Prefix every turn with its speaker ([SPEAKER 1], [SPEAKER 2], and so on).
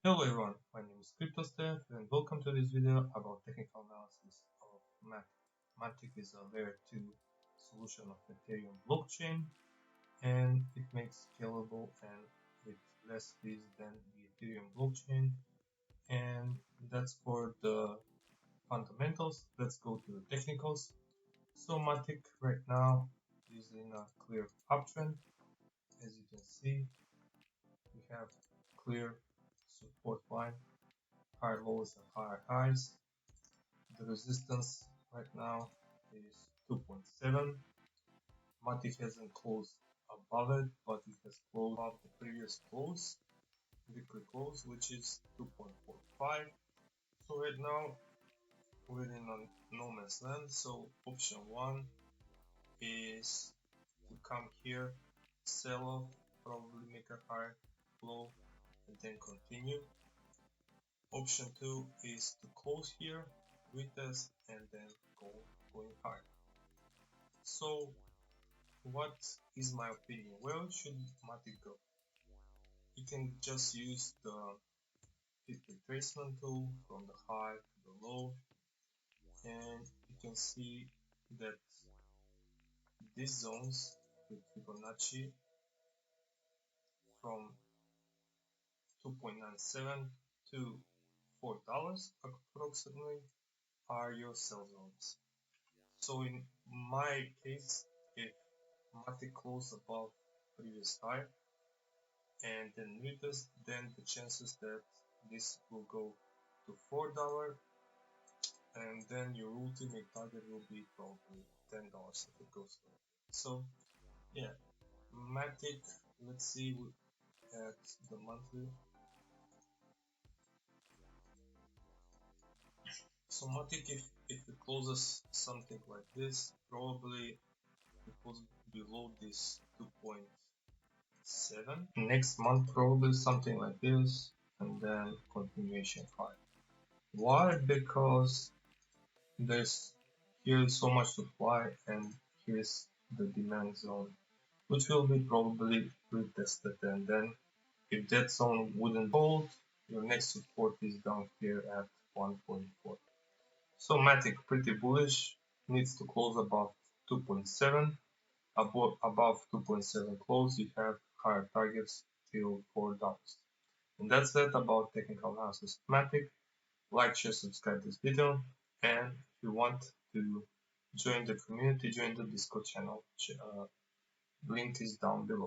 [SPEAKER 1] Hello everyone, my name is Stef and welcome to this video about technical analysis of Matic. Matic is a layer 2 solution of Ethereum blockchain and it makes scalable and with less fees than the Ethereum blockchain. And that's for the fundamentals. Let's go to the technicals. So Matic right now is in a clear uptrend. As you can see, we have clear support line, higher lows and higher highs. The resistance right now is 2.7. Matic hasn't closed above it, but it has closed above the previous close, weekly close, which is 2.45. So right now we're in a no man's land. So option one is to come here, sell off, probably make a higher low, and then continue. Option two is to close here, retest, and then going higher. So what is my opinion? Where should Matic go? You can just use the fit retracement tool from the high to the low, and you can see that these zones with Fibonacci from 2.97 to $4 approximately are your sell zones. So in my case, if Matic close above previous high and then retest, then the chances that this will go to $4 and then your ultimate target will be probably $10 if it goes through. So yeah, Matic, let's see at the monthly. So Matic, if it closes something like this, probably it was below this 2.7. Next month probably something like this, and then continuation high. Why? Because there's here is so much supply and here is the demand zone, which will be probably retested, and then if that zone wouldn't hold, your next support is down here at 1.4. So Matic pretty bullish, needs to close above 2.7. Above 2.7 close, you have higher targets till $4. And that's that about technical analysis of Matic. Like, share, subscribe this video, and if you want to join the community, join the Discord channel. Link is down below.